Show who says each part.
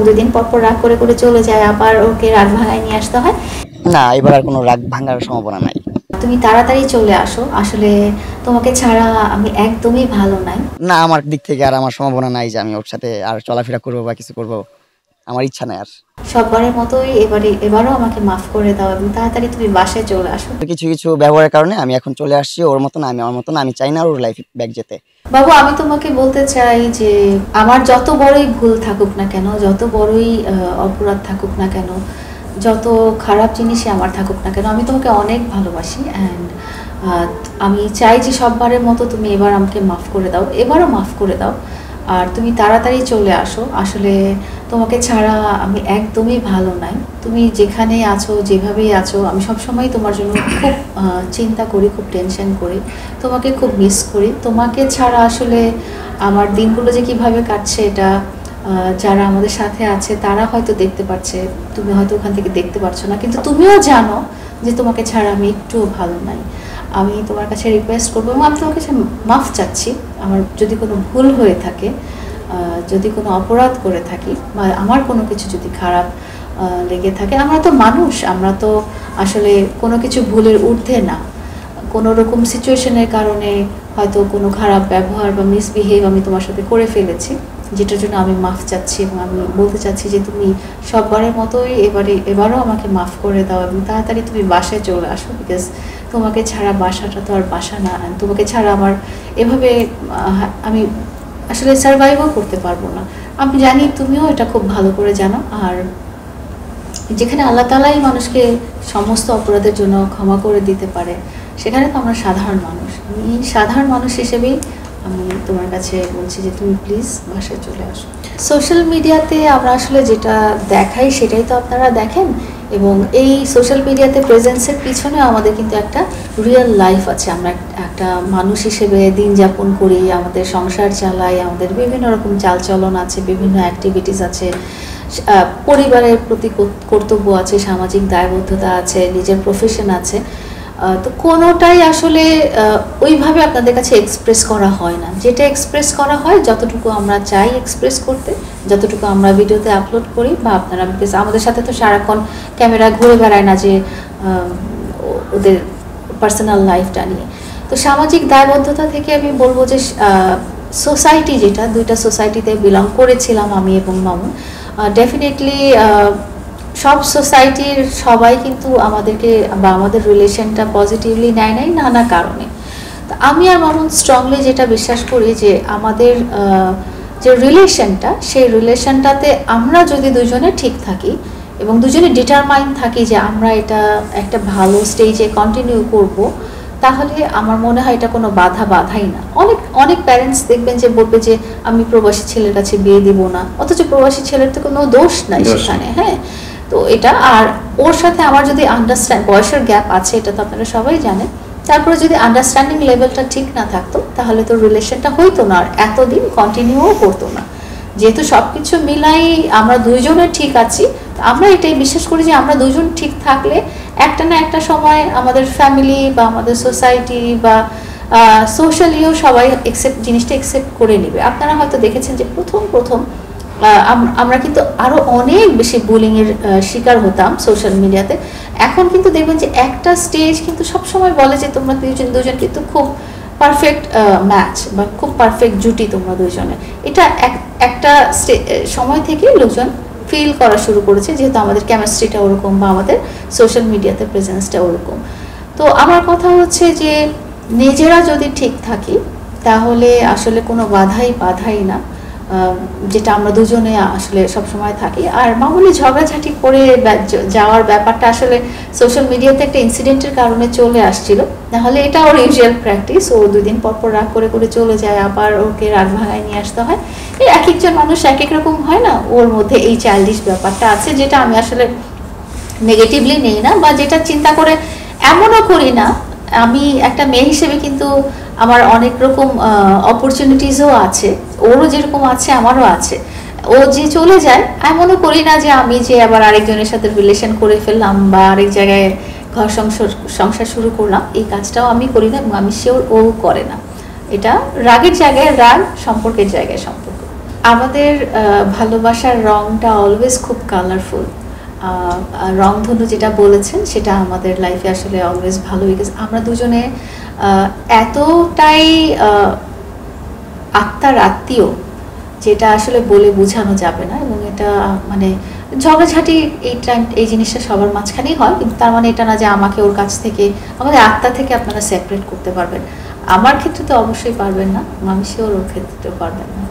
Speaker 1: 2 দিন পর পর রাগ করে করে চলে যায়, আবার ওকে রাগ ভাঙায় নিয়ে আসতে হয়।
Speaker 2: না, এবার আর কোনো রাগ ভাঙার সম্ভাবনা নাই।
Speaker 1: তুমি তাড়াতাড়ি চলে আসো, আসলে তোমাকে ছাড়া আমি একদমই ভালো নাই।
Speaker 2: না, আমার দিক থেকে আর আমার সম্ভাবনা নাই যে আমি ওর সাথে আর চলাফেরা করবো বা কিছু করবো, আমার ইচ্ছা নাই আর।
Speaker 1: সববারের মতোই এবারও আমাকে মাফ করে দাও এবং তাড়াতাড়ি তুমি বাসায় চলে আসো।
Speaker 2: কিছু কিছু ব্যবহারের কারণে আমি এখন চলে আসছি, ওর মতন আমি আমার মতন আমি চাই না ওর লাইফে ব্যাক যেতে।
Speaker 1: বাবু, আমি তোমাকে বলতে চাই যে আমার যত বড়ই ভুল থাকুক না কেন, যত বড়ই অপরাধ থাকুক না কেন, যত খারাপ জিনিসই আমার থাকুক না কেন, আমি তোমাকে অনেক ভালোবাসি। অ্যান্ড আমি চাই যে সববারের মতো তুমি এবার আমাকে মাফ করে দাও, এবারও মাফ করে দাও। আর তুমি তাড়াতাড়ি চলে আসো, আসলে তোমাকে ছাড়া আমি একদমই ভালো নাই। তুমি যেখানে আছো, যেভাবেই আছো, আমি সবসময় তোমার জন্য খুব চিন্তা করি, খুব টেনশন করি, তোমাকে খুব মিস করি। তোমাকে ছাড়া আসলে আমার দিনগুলো যে কিভাবে কাটছে, এটা যারা আমাদের সাথে আছে তারা হয়তো দেখতে পাচ্ছে, তুমি হয়তো ওখান থেকে দেখতে পারছো না, কিন্তু তুমিও জানো যে তোমাকে ছাড়া আমি একটুও ভালো নাই। আমি তোমার কাছে রিকোয়েস্ট করবো এবং আমি তোমার কাছে মাফ চাচ্ছি, আমার যদি কোনো ভুল হয়ে থাকে, যদি কোনো অপরাধ করে থাকি, বা আমার কোনো কিছু যদি খারাপ লেগে থাকে। আমরা তো মানুষ, আমরা তো আসলে কোনো কিছু ভুলের ঊর্ধ্বে না। কোনো রকম সিচুয়েশনের কারণে হয়তো কোনো খারাপ ব্যবহার বা মিসবিহেভ আমি তোমার সাথে করে ফেলেছি, যেটার জন্য আমি মাফ চাচ্ছি। এবং আমি বলতে চাচ্ছি যে তুমি সববারের মতোই এবারও আমাকে মাফ করে দাও এবং তাড়াতাড়ি তুমি বাসায় চলে আসো, বিকজ তোমাকে ছাড়া বাসাটা তো আর বাসা না। তোমাকে ছাড়া আমার এভাবে আমি আসলে সার্ভাইভও করতে পারবো না। আমি জানি তুমিও এটা খুব ভালো করে জানো। আর যেখানে আল্লাহ তাআলাই মানুষকে সমস্ত অপরাধের জন্য ক্ষমা করে দিতে পারে, সেখানে তো আমরা সাধারণ মানুষ। আমি সাধারণ মানুষ হিসেবেই আমি তোমার কাছে বলছি যে তুমি প্লিজ বাসায় চলে আসো। সোশ্যাল মিডিয়াতে আমরা আসলে যেটা দেখাই সেটাই তো আপনারা দেখেন, এবং এই সোশ্যাল মিডিয়াতে প্রেজেন্সের পিছনে আমাদের কিন্তু একটা রিয়েল লাইফ আছে। আমরা একটা মানুষ হিসেবে দিন যাপন করি, আমাদের সংসার চালাই, আমাদের বিভিন্ন রকম চালচলন আছে, বিভিন্ন অ্যাক্টিভিটিস আছে, পরিবারের প্রতি কর্তব্য আছে, সামাজিক দায়বদ্ধতা আছে, নিজের প্রফেশন আছে। তো কোনোটাই আসলে ওইভাবে আপনাদের কাছে এক্সপ্রেস করা হয় না। যেটা এক্সপ্রেস করা হয়, যতটুকু আমরা চাই এক্সপ্রেস করতে, যতটুকু আমরা ভিডিওতে আপলোড করি, বা আপনারা, বিকজ আমাদের সাথে তো সারাক্ষণ ক্যামেরা ঘুরে বেড়ায় না যে ওদের পার্সোনাল লাইফটা নিয়ে। তো সামাজিক দায়বদ্ধতা থেকে আমি বলবো যে সোসাইটি, যেটা দুইটা সোসাইটিতে বিলং করেছিলাম আমি এবং মামুন, ডেফিনেটলি সব সোসাইটির সবাই কিন্তু আমাদেরকে বা আমাদের রিলেশনটা পজিটিভলি নেয় নাই নানা কারণে। তো আমি আর মামুন স্ট্রংলি যেটা বিশ্বাস করি যে আমাদের যে রিলেশনটা, সেই রিলেশনটাতে আমরা যদি দুজনে ঠিক থাকি এবং দুজনে ডিটারমাইন থাকি যে আমরা এটা একটা ভালো স্টেজে কন্টিনিউ করব, তাহলে আমার মনে হয় এটা কোনো বাধাই না। অনেক অনেক প্যারেন্টস দেখবেন যে বলবে যে আমি প্রবাসী ছেলের কাছে বিয়ে দিব না, অথচ প্রবাসী ছেলের তো কোনো দোষ নাই সেখানে। হ্যাঁ, তো এটা, আর ওর সাথে আমার যদি বয়সের গ্যাপ আছে, এটা তো আপনারা সবাই জানেন, তারপরে যদি আন্ডারস্ট্যান্ডিং লেভেলটা ঠিক না থাকতো, তাহলে তো রিলেশনটা হইতো না আর এতদিন কন্টিনিউও করতো না। যেহেতু সব কিছু মিলাই আমরা দুইজনে ঠিক আছি, আমরা এটাই বিশ্বাস করি যে আমরা দুজন ঠিক থাকলে একটা না একটা সময় আমাদের ফ্যামিলি বা আমাদের সোসাইটি বা সোশ্যালিও সবাই জিনিসটা একসেপ্ট করে নেবে। আপনারা হয়তো দেখেছেন যে প্রথম আমরা কিন্তু আরো অনেক বেশি বুলিংয়ের শিকার হতাম সোশ্যাল মিডিয়াতে। এখন কিন্তু দেখবেন যে একটা স্টেজ কিন্তু সবসময় বলে যে তোমরা দুজন কিন্তু খুব পারফেক্ট ম্যাচ বা খুব পারফেক্ট জুটি তোমরা দুজনে। এটা একটা সময় থেকে লোকজন ফিল করা শুরু করেছে, যেহেতু আমাদের কেমিস্ট্রিটা ওরকম বা আমাদের সোশ্যাল মিডিয়াতে প্রেজেন্সটা ওরকম। তো আমার কথা হচ্ছে যে নিজেরা যদি ঠিক থাকি, তাহলে আসলে কোনো বাধাই না, যেটা আমরা দুজনে আসলে সবসময় থাকি। আর মামুলি ঝগড়াঝাটি করে যাওয়ার ব্যাপারটা আসলে সোশ্যাল মিডিয়াতে একটা ইনসিডেন্টের কারণে চলে আসছিল, নাহলে এটা ওর ইউজুয়াল প্র্যাকটিস। ও 2 দিন পর পর রাগ করে করে চলে যায়, আবার ওকে রাগ ভাঙায় নিয়ে আসতে হয়। এই এক একজন মানুষ এক এক রকম হয় না, ওর মধ্যে এই চাইল্ডিশ ব্যাপারটা আছে, যেটা আমি আসলে নেগেটিভলি নেই না, বা যেটা চিন্তা করে এমনও করি না। আমি একটা মেয়ে হিসেবে কিন্তু আমার অনেক রকম অপরচুনিটিসও আছে, ওরও যেরকম আছে আমারও আছে। ও যে চলে যায়, এমনও করি না যে আমি যে আবার আরেকজনের সাথে রিলেশন করে ফেললাম বা আরেক জায়গায় ঘর সংসার শুরু করলাম, এই কাজটাও আমি করি না এবং আমি শিওর ও করে না। এটা রাগের জায়গায় রাগ, সম্পর্কের জায়গায় সম্পর্ক। আমাদের ভালোবাসার রংটা অলওয়েজ খুব কালারফুল। রংধনু যেটা বলেছেন সেটা আমাদের লাইফে আসলে অলওয়েজ ভালো, বিকজ আমরা দুজনে এতটাই আত্মার আত্মীয়, যেটা আসলে বলে বোঝানো যাবে না। এবং এটা মানে ঝগড়াঝাটি এই জিনিসটা সবার মাঝখানেই হয়, কিন্তু তার মানে এটা না যে আমাকে ওর কাছ থেকে, আমাদের আত্মা থেকে আপনারা সেপারেট করতে পারবেন। আমার ক্ষেত্রে তো অবশ্যই পারবেন না, আমি শিওর ওর ক্ষেত্রেও পারবেন না।